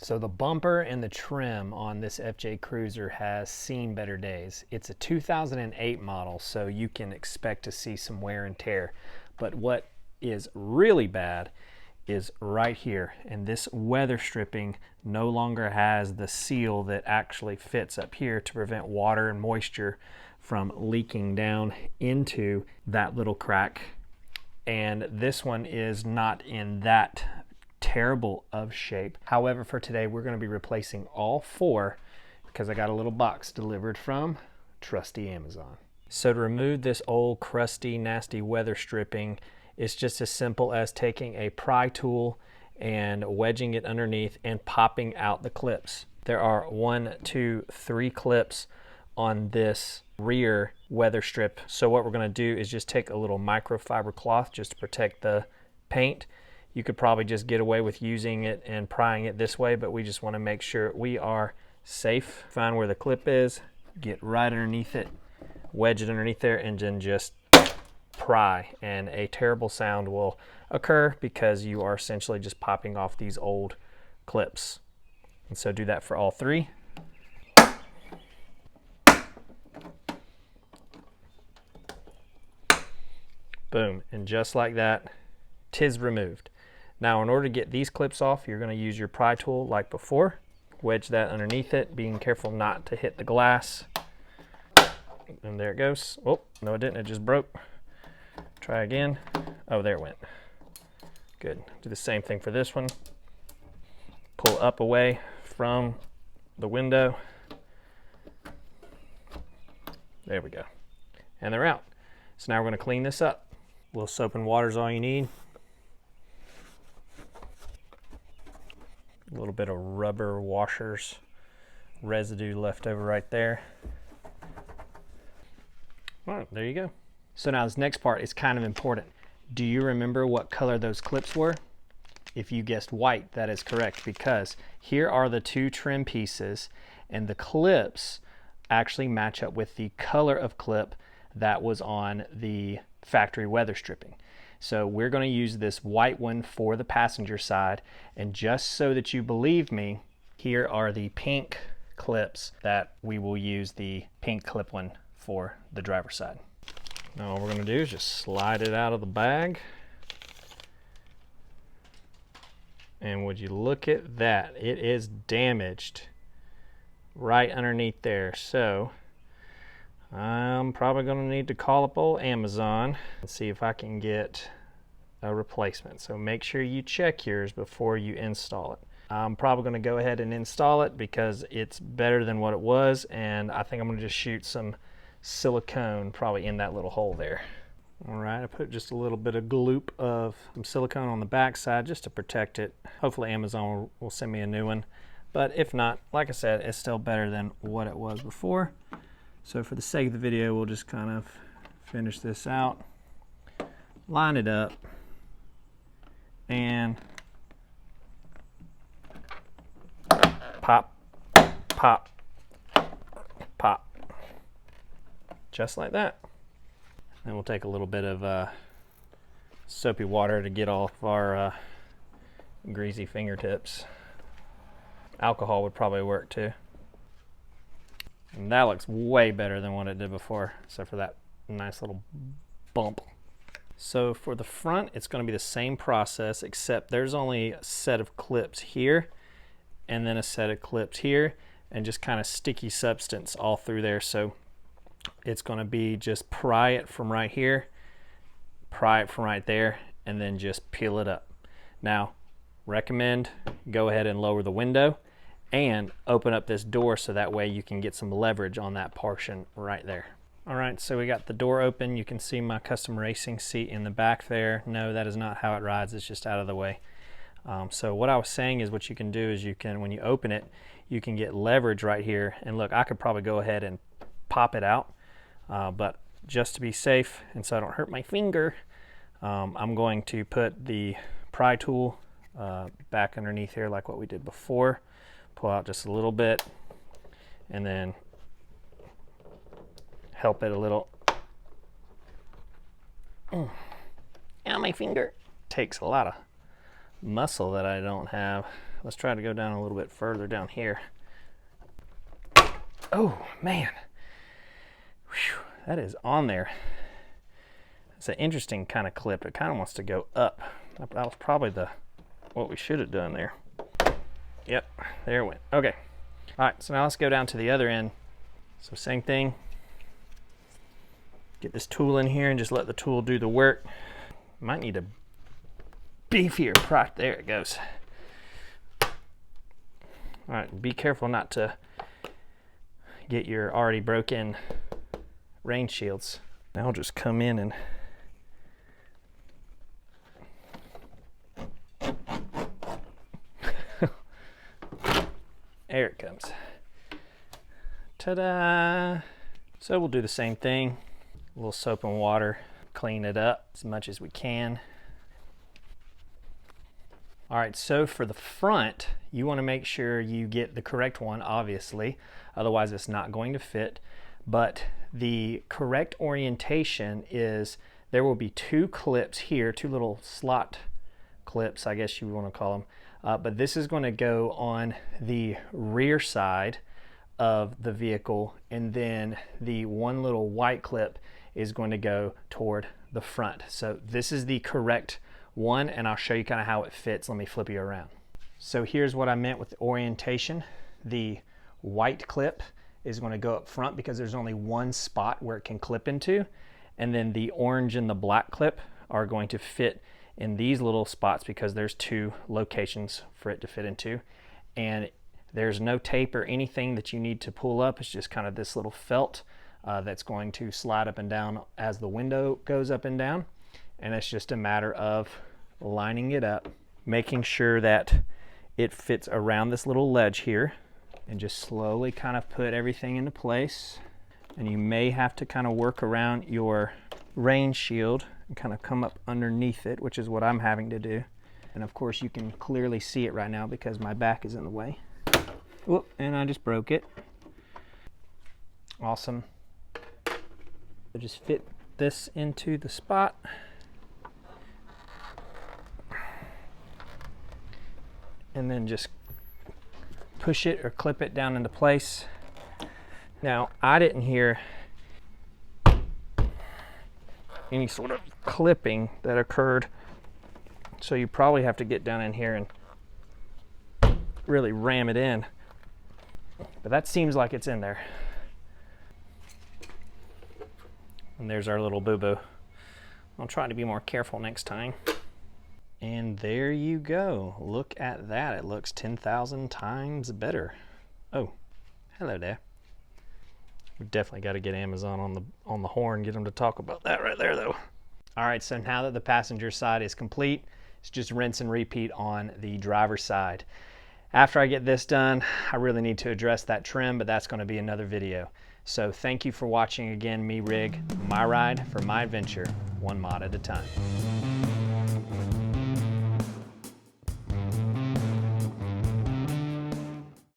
So the bumper and the trim on this FJ Cruiser has seen better days. It's a 2008 model, so you can expect to see some wear and tear. But what is really bad is right here, and this weather stripping no longer has the seal that actually fits up here to prevent water and moisture from leaking down into that little crack. And this one is not in that terrible of shape. However, for today we're going to be replacing all four because I got a little box delivered from trusty Amazon. So to remove this old crusty nasty weather stripping, it's just as simple as taking a pry tool and wedging it underneath and popping out the clips. There are 1, 2, 3 clips on this rear weather strip. So what we're going to do is just take a little microfiber cloth just to protect the paint. You could probably just get away with using it and prying it this way, but we just want to make sure we are safe. Find where the clip is, get right underneath it, wedge it underneath there, and then just pry. And a terrible sound will occur because you are essentially just popping off these old clips. And so do that for all 3. Boom, and just like that, 'tis removed. Now, in order to get these clips off, you're going to use your pry tool like before. Wedge that underneath it, being careful not to hit the glass. And there it goes. Oh, no it didn't, it just broke. Try again. Oh, there it went. Good. Do the same thing for this one. Pull up away from the window. There we go. And they're out. So now we're going to clean this up. A little soap and water is all you need. A little bit of rubber washers residue left over right there. All right, there you go. So now this next part is kind of important. Do you remember what color those clips were? If you guessed white, that is correct, because here are the 2 trim pieces and the clips actually match up with the color of clip that was on the factory weather stripping. So we're going to use this white one for the passenger side, and just so that you believe me, here are the pink clips that we will use the pink clip one for the driver's side. Now all we're going to do is just slide it out of the bag. And would you look at that, it is damaged right underneath there. So I'm probably going to need to call up old Amazon and see if I can get a replacement. So make sure you check yours before you install it. I'm probably going to go ahead and install it because it's better than what it was, and I think I'm going to just shoot some silicone probably in that little hole there. All right, I put just a little bit of gloop of some silicone on the back side just to protect it. Hopefully Amazon will send me a new one, but if not, like I said, it's still better than what it was before. So for the sake of the video, we'll just kind of finish this out, line it up, and pop, pop, pop, just like that. Then we'll take a little bit of soapy water to get off our greasy fingertips. Alcohol would probably work too. And that looks way better than what it did before, except for that nice little bump. So for the front, it's going to be the same process, except there's only a set of clips here, and then a set of clips here, and just kind of sticky substance all through there. So it's going to be just pry it from right here, pry it from right there, and then just peel it up. Now, recommend go ahead and lower the window and open up this door so that way you can get some leverage on that portion right there. All right, so we got the door open. You can see my custom racing seat in the back there. No, that is not how it rides. It's just out of the way. So what I was saying is what you can do is you can, when you open it, you can get leverage right here. And look, I could probably go ahead and pop it out, but just to be safe and so I don't hurt my finger, I'm going to put the pry tool back underneath here like what we did before. Pull out just a little bit and then help it a little. Ow, my finger. Takes a lot of muscle that I don't have. Let's try to go down a little bit further down here. Oh, man. Whew, that is on there. It's an interesting kind of clip. It kind of wants to go up. That was probably what we should have done there. Yep, there it went. Okay. All right, so now let's go down to the other end. So same thing. Get this tool in here and just let the tool do the work. Might need a beefier prop. There it goes. All right, be careful not to get your already broken rain shields. Now I'll just come in and there it comes. Ta-da! So we'll do the same thing. A little soap and water, clean it up as much as we can. All right, so for the front, you want to make sure you get the correct one, obviously, otherwise it's not going to fit. But the correct orientation is there will be two clips here, two little slot clips, I guess you want to call them. But this is going to go on the rear side of the vehicle, and then the one little white clip is going to go toward the front. So this is the correct one, and I'll show you kind of how it fits. Let me flip you around. So here's what I meant with the orientation. The white clip is going to go up front because there's only one spot where it can clip into, and then the orange and the black clip are going to fit in these little spots because there's two locations for it to fit into. And there's no tape or anything that you need to pull up. It's just kind of this little felt that's going to slide up and down as the window goes up and down. And it's just a matter of lining it up, making sure that it fits around this little ledge here, and just slowly kind of put everything into place. And you may have to kind of work around your rain shield and kind of come up underneath it, which is what I'm having to do. And of course you can clearly see it right now because my back is in the way. Whoop, and I just broke it. Awesome. So just fit this into the spot. And then just push it or clip it down into place. Now, I didn't hear any sort of clipping that occurred, so you probably have to get down in here and really ram it in. But that seems like it's in there. And there's our little boo-boo. I'll try to be more careful next time. And there you go. Look at that. It looks 10,000 times better. Oh, hello there. We definitely got to get Amazon on the horn, get them to talk about that right there though. All right, so now that the passenger side is complete, it's just rinse and repeat on the driver's side. After I get this done, I really need to address that trim, but that's going to be another video. So thank you for watching again, me rig, my ride for my adventure, one mod at a time.